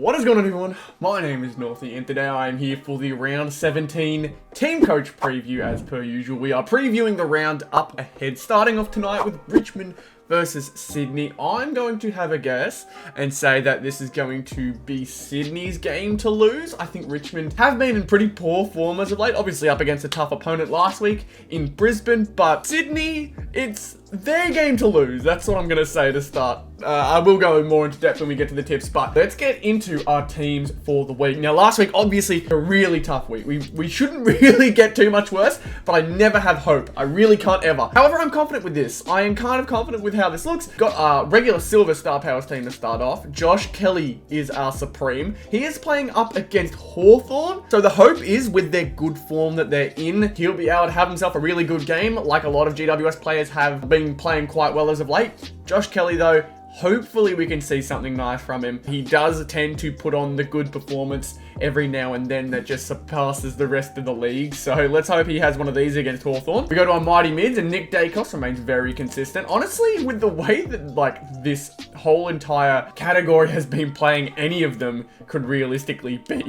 What is going on, everyone? My name is Northy, and today I am here for the round 17 team coach preview. As per usual, we are previewing the round up ahead, starting off tonight with Richmond versus Sydney. I'm going to have a guess and say that this is going to be Sydney's game to lose. I think Richmond have been in pretty poor form as of late, obviously up against a tough opponent last week in Brisbane, but Sydney, it's their game to lose. That's what I'm going to say to start. I will go more into depth when we get to the tips, but let's get into our teams for the week. Now, last week, obviously, a really tough week. We shouldn't really get too much worse, but I never have hope. I really can't ever. However, I'm confident with this. I am kind of confident with how this looks. Got our regular Silver Star Powers team to start off. Josh Kelly is our Supreme. He is playing up against Hawthorn. So the hope is with their good form that they're in, he'll be able to have himself a really good game, like a lot of GWS players have been playing quite well as of late. Josh Kelly, though, hopefully we can see something nice from him. He does tend to put on the good performance every now and then that just surpasses the rest of the league. So let's hope he has one of these against Hawthorn. We go to our mighty mids, and Nick Dacos remains very consistent. Honestly, with the way that this whole entire category has been playing, any of them could realistically be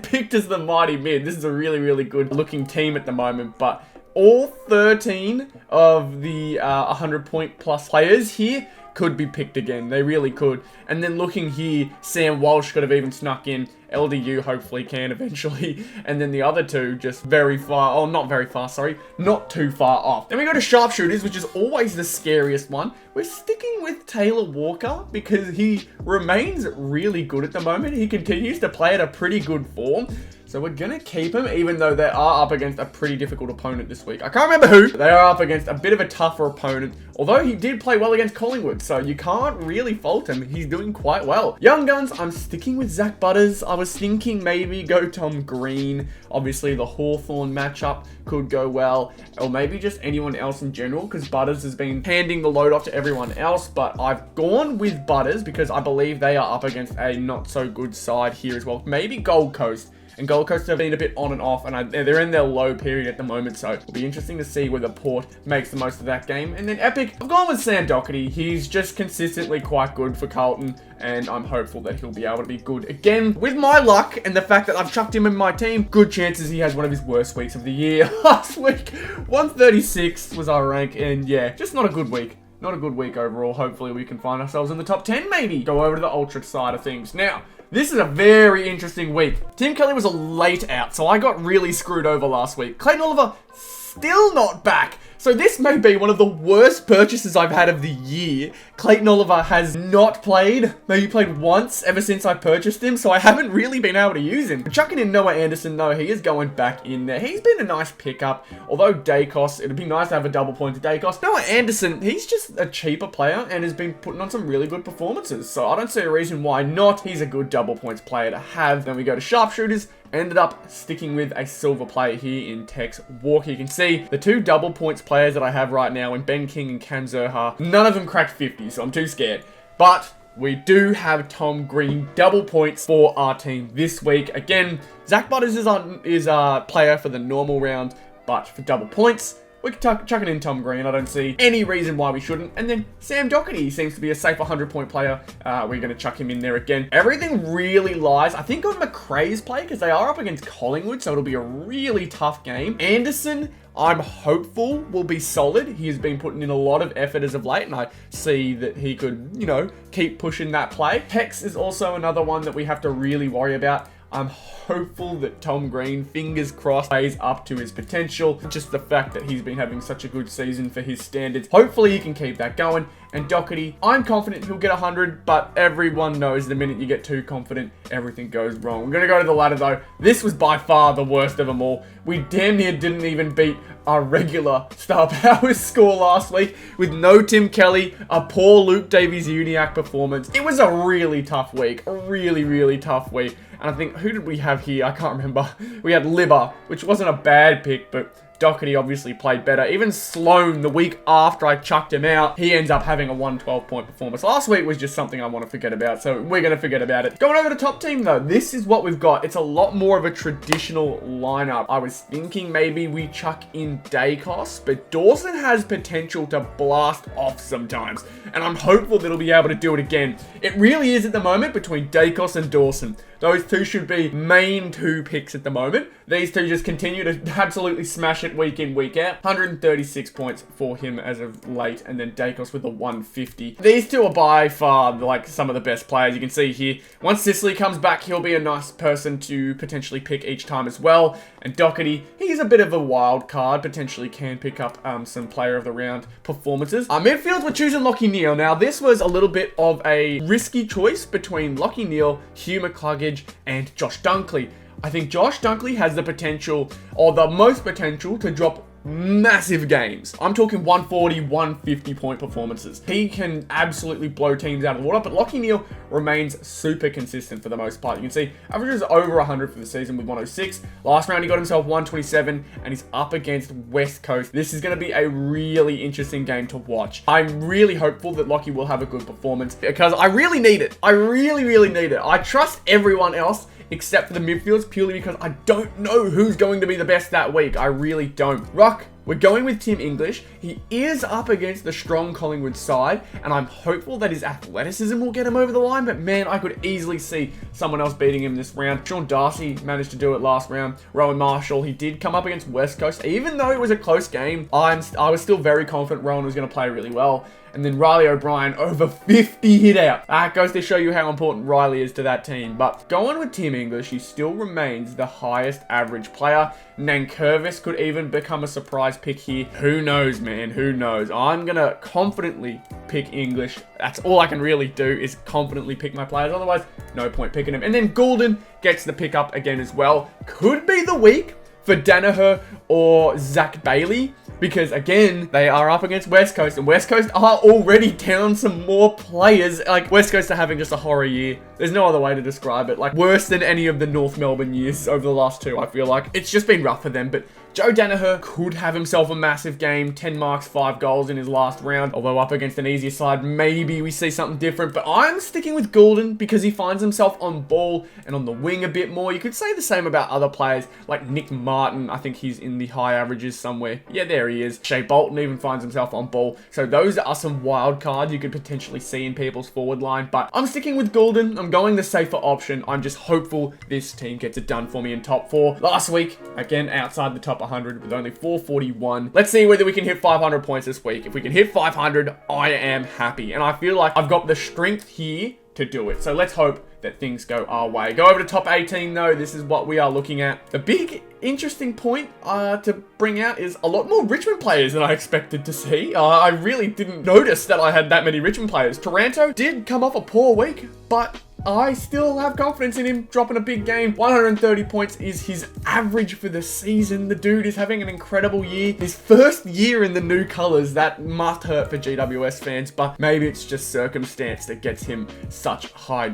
picked as the mighty mid. This is a really, really good looking team at the moment, but all 13 of the 100 point plus players here could be picked again. They really could. And then looking here, Sam Walsh could have even snuck in. LDU hopefully can eventually. And then the other two just very far, oh, not very far, sorry, not too far off. Then we go to sharpshooters, which is always the scariest one. We're sticking with Taylor Walker because he remains really good at the moment. He continues to play at a pretty good form. So we're going to keep him, even though they are up against a pretty difficult opponent this week. I can't remember who. They are up against a bit of a tougher opponent, although he did play well against Collingwood, so you can't really fault him. He's doing quite well. Young Guns, I'm sticking with Zach Butters. I was thinking maybe go Tom Green. Obviously, the Hawthorn matchup could go well, or maybe just anyone else in general, because Butters has been handing the load off to everyone else, but I've gone with Butters because I believe they are up against a not-so-good side here as well. Maybe Gold Coast. And Gold Coast have been a bit on and off, and they're in their low period at the moment, so it'll be interesting to see whether Port makes the most of that game. And then Epic, I've gone with Sam Doherty. He's just consistently quite good for Carlton, and I'm hopeful that he'll be able to be good again. With my luck and the fact that I've chucked him in my team, good chances he has one of his worst weeks of the year. Last week, 136 was our rank, and yeah, just not a good week. Not a good week overall. Hopefully we can find ourselves in the top 10 maybe. Go over to the Ultra side of things. Now, this is a very interesting week. Tim Kelly was a late out, so I got really screwed over last week. Clayton Oliver, still not back. So this may be one of the worst purchases I've had of the year. Clayton Oliver has not played, maybe played once ever since I purchased him, so I haven't really been able to use him. Chucking in Noah Anderson, though, he is going back in there. He's been a nice pickup, although Dacos, it'd be nice to have a double point to Dacos. Noah Anderson, he's just a cheaper player and has been putting on some really good performances, so I don't see a reason why not. He's a good double points player to have. Then we go to sharpshooters. Ended up sticking with a silver player here in Tex Walker. You can see the two double points players that I have right now in Ben King and Cam Zurhaar. None of them cracked 50, so I'm too scared. But we do have Tom Green double points for our team this week. Again, Zach Butters is our player for the normal round, but for double points, we can chuck it in Tom Green. I don't see any reason why we shouldn't. And then Sam Doherty seems to be a safe 100-point player. We're going to chuck him in there again. Everything really lies, I think, on McRae's play, because they are up against Collingwood, so it'll be a really tough game. Anderson, I'm hopeful, will be solid. He has been putting in a lot of effort as of late, and I see that he could, you know, keep pushing that play. Tex is also another one that we have to really worry about. I'm hopeful that Tom Green, fingers crossed, plays up to his potential. Just the fact that he's been having such a good season for his standards. Hopefully he can keep that going. And Doherty, I'm confident he'll get 100, but everyone knows the minute you get too confident, everything goes wrong. We're going to go to the ladder, though. This was by far the worst of them all. We damn near didn't even beat our regular Star Powers score last week with no Tim Kelly, a poor Luke Davies-Uniacke performance. It was a really tough week. A really, really tough week. And I think, who did we have here? I can't remember. We had Libba, which wasn't a bad pick, but Doherty obviously played better. Even Sloan, the week after I chucked him out, he ends up having a 112-point performance. Last week was just something I want to forget about, so we're going to forget about it. Going over to top team, though, this is what we've got. It's a lot more of a traditional lineup. I was thinking maybe we chuck in Dacos, but Dawson has potential to blast off sometimes, and I'm hopeful that he'll be able to do it again. It really is at the moment between Dacos and Dawson. Those two should be main two picks at the moment. These two just continue to absolutely smash it week in, week out. 136 points for him as of late, and then Dacos with a 150. These two are by far like some of the best players. You can see here, once Sicily comes back, he'll be a nice person to potentially pick each time as well. And Doherty, he's a bit of a wild card, potentially can pick up some player of the round performances. Our midfield, we're choosing Lachie Neale. Now, this was a little bit of a risky choice between Lachie Neale, Hugh McCluggage, and Josh Dunkley. I think Josh Dunkley has the potential, or the most potential, to drop massive games. I'm talking 140, 150 point performances. He can absolutely blow teams out of the water, but Lachie Neale remains super consistent for the most part. You can see averages over 100 for the season with 106. Last round he got himself 127, and he's up against West Coast. This is going to be a really interesting game to watch. I'm really hopeful that Lachie will have a good performance because I really need it. I really need it. I trust everyone else except for the midfields purely because I don't know who's going to be the best that week. I really don't. Ruck, we're going with Tim English. He is up against the strong Collingwood side, and I'm hopeful that his athleticism will get him over the line, but man, I could easily see someone else beating him this round. Sean Darcy managed to do it last round. Rowan Marshall, he did come up against West Coast. Even though it was a close game, I was still very confident Rowan was going to play really well. And then Riley O'Brien over 50 hit out. That goes to show you how important Riley is to that team. But going with Tim English, he still remains the highest average player. Nankervis could even become a surprise pick here. Who knows, man? Who knows? I'm going to confidently pick English. That's all I can really do is confidently pick my players. Otherwise, no point picking him. And then Goulden gets the pick up again as well. Could be the week for Danaher or Zach Bailey, because again, they are up against West Coast, and West Coast are already down some more players. Like, West Coast are having just a horror year. There's no other way to describe it. Like, worse than any of the North Melbourne years over the last two, I feel like. It's just been rough for them, but Joe Danaher could have himself a massive game. 10 marks, 5 goals in his last round. Although up against an easier side, maybe we see something different. But I'm sticking with Goulden because he finds himself on ball and on the wing a bit more. You could say the same about other players like Nick Martin. I think he's in the high averages somewhere. Yeah, there he is. Shea Bolton even finds himself on ball. So those are some wild cards you could potentially see in people's forward line. But I'm sticking with Goulden. I'm going the safer option. I'm just hopeful this team gets it done for me in top 4. Last week, again, outside the top 100 with only 441. Let's see whether we can hit 500 points this week. If we can hit 500, I am happy. And I feel like I've got the strength here to do it. So let's hope that things go our way. Go over to top 18 though. This is what we are looking at. The big interesting point to bring out is a lot more Richmond players than I expected to see. I really didn't notice that I had that many Richmond players. Taranto did come off a poor week, but I still have confidence in him dropping a big game. 130 points is his average for the season. The dude is having an incredible year. His first year in the new colours, that must hurt for GWS fans, but maybe it's just circumstance that gets him such high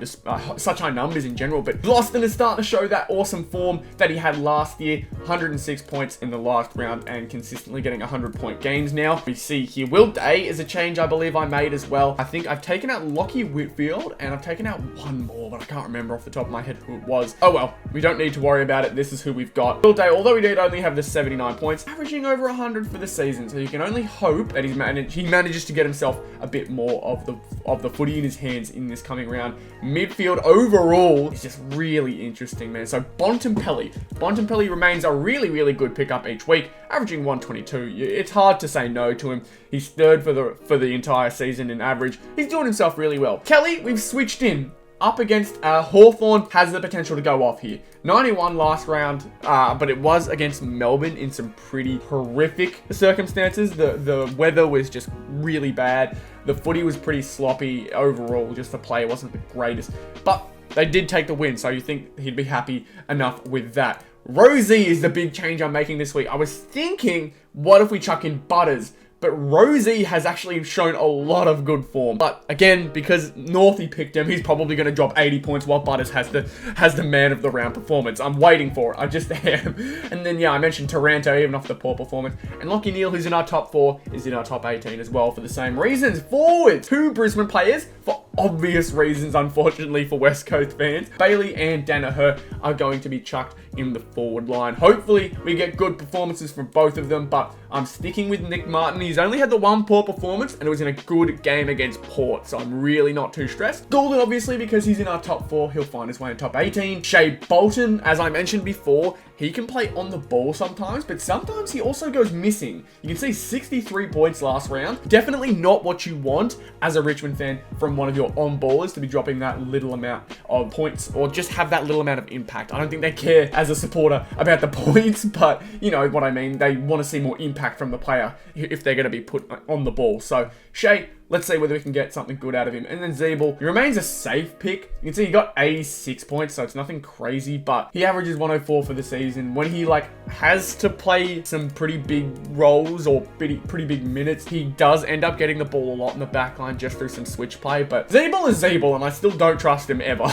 numbers in general. But Boston is starting to show that awesome form that he had last year. 106 points in the last round and consistently getting 100-point games now. We see here Will Day is a change I believe I made as well. I think I've taken out Lockie Whitfield and I've taken out one more, but I can't remember off the top of my head who it was. Oh well, we don't need to worry about it. This is who we've got. Will Day, although he did only have the 79 points, averaging over 100 for the season, so you can only hope that he manages to get himself a bit more of the footy in his hands in this coming round. Midfield overall is just really interesting, man. So Bontempelli remains a really good pickup each week, averaging 122. It's hard to say no to him. He's third for the entire season in average. He's doing himself really well. Kelly, we've switched in. Up against Hawthorn, has the potential to go off here. 91 last round, but it was against Melbourne in some pretty horrific circumstances. The weather was just really bad. The footy was pretty sloppy overall. Just the play wasn't the greatest. But they did take the win, so you think he'd be happy enough with that. Rosie is the big change I'm making this week. I was thinking, what if we chuck in Butters? but Rosie has actually shown a lot of good form. But again, because Northy picked him, he's probably going to drop 80 points while Butters has the man of the round performance. I'm waiting for it. I just am. And then, yeah, I mentioned Taranto, even off the poor performance. And Lachie Neale, who's in our top 4, is in our top 18 as well for the same reasons. Forward, 2 Brisbane players for obvious reasons, unfortunately, for West Coast fans. Bailey and Danaher are going to be chucked in the forward line. Hopefully, we get good performances from both of them, but I'm sticking with Nick Martin. He's only had the 1 poor performance, and it was in a good game against Port, so I'm really not too stressed. Goulden, obviously, because he's in our top 4, he'll find his way in top 18. Shea Bolton, as I mentioned before, he can play on the ball sometimes, but sometimes he also goes missing. You can see 63 points last round. Definitely not what you want as a Richmond fan from one of your on-ballers to be dropping that little amount of points or just have that little amount of impact. I don't think they care as a supporter about the points, but you know what I mean. They want to see more impact from the player if they're going to be put on the ball. So Shea, let's see whether we can get something good out of him. And then Zeeble, he remains a safe pick. You can see he got 86 points, so it's nothing crazy, but he averages 104 for the season. When he has to play some pretty big roles or pretty big minutes, he does end up getting the ball a lot in the back line just through some switch play. But Zeeble is Zeeble, and I still don't trust him ever.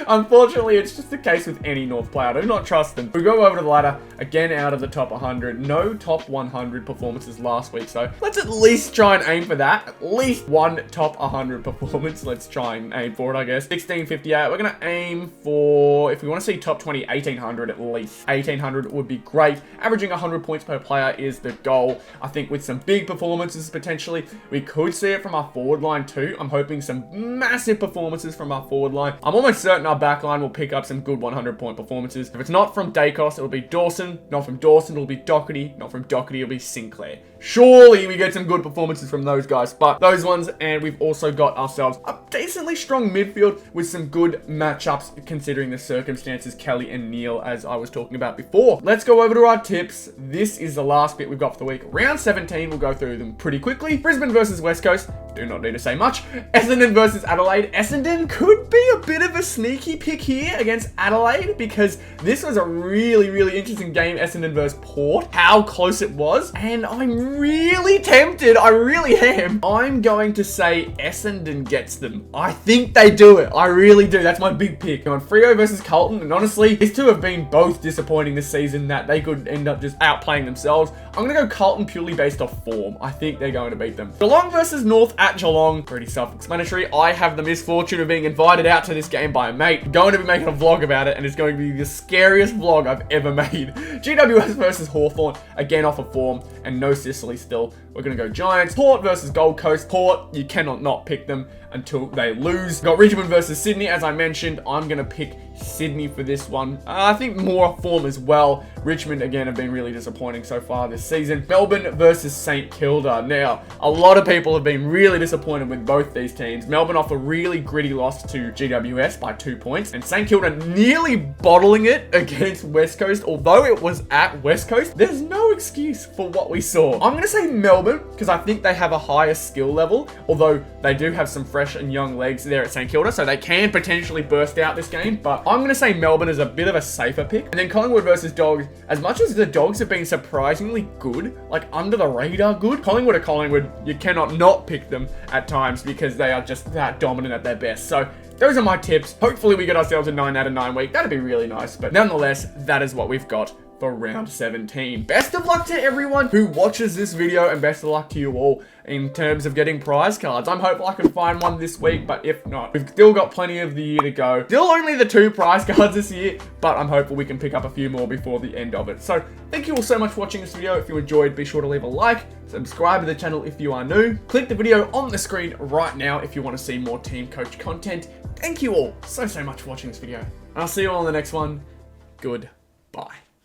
Unfortunately, it's just the case with any North player. I do not trust them. We go over to the ladder, again out of the top 100. No top 100 performances last week, so let's at least try and aim for that. At least 1 top 100 performance. Let's try and aim for it, I guess. 1658. We're going to aim for, if we want to see top 20, 1800 at least. 1800 would be great. Averaging 100 points per player is the goal. I think with some big performances potentially, we could see it from our forward line too. I'm hoping some massive performances from our forward line. I'm almost certain our back line will pick up some good 100-point performances. If it's not from Dacos, it'll be Dawson. Not from Dawson, it'll be Doherty. Not from Doherty, it'll be Sinclair. Surely we get some good performances from those guys, but those ones, and we've also got ourselves a decently strong midfield with some good matchups considering the circumstances, Kelly and Neale, as I was talking about before. Let's go over to our tips. This is the last bit we've got for the week. Round 17, we'll go through them pretty quickly. Brisbane versus West Coast. Do not need to say much. Essendon versus Adelaide. Essendon could be a bit of a sneaky pick here against Adelaide because this was a really interesting game, Essendon versus Port. How close it was. And I'm really tempted. I really am. I'm going to say Essendon gets them. I think they do it. I really do. That's my big pick. On Freo versus Carlton. And honestly, these two have been both disappointing this season that they could end up just outplaying themselves. I'm going to go Carlton purely based off form. I think they're going to beat them. Geelong versus North at Geelong. Pretty self-explanatory. I have the misfortune of being invited out to this game by a mate. Going to be making a vlog about it, and it's going to be the scariest vlog I've ever made. GWS versus Hawthorn. Again, off of form, and no Sicily still. We're going to go Giants. Port versus Gold Coast. Port, you cannot not pick them until they lose. Got Richmond versus Sydney. As I mentioned, I'm going to pick Sydney for this one. I think more form as well. Richmond, again, have been really disappointing so far this season. Melbourne versus St Kilda. Now, a lot of people have been really disappointed with both these teams. Melbourne off a really gritty loss to GWS by 2 points. And St Kilda nearly bottling it against West Coast. Although it was at West Coast, there's no excuse for what we saw. I'm going to say Melbourne because I think they have a higher skill level. Although they do have some fresh and young legs there at St Kilda. So they can potentially burst out this game. But I'm going to say Melbourne is a bit of a safer pick. And then Collingwood versus Dogs. As much as the Dogs have been surprisingly good, like under the radar good, Collingwood are Collingwood. You cannot not pick them at times because they are just that dominant at their best. So those are my tips. Hopefully we get ourselves a 9 out of 9 week. That'd be really nice. But nonetheless, that is what we've got for round 17. Best of luck to everyone who watches this video, and best of luck to you all in terms of getting prize cards. I'm hopeful I can find one this week, but if not, we've still got plenty of the year to go. Still only the 2 prize cards this year, but I'm hopeful we can pick up a few more before the end of it. So thank you all so much for watching this video. If you enjoyed, be sure to leave a like, subscribe to the channel if you are new, click the video on the screen right now if you want to see more Team Coach content. Thank you all so much for watching this video. I'll see you all in the next one. Goodbye.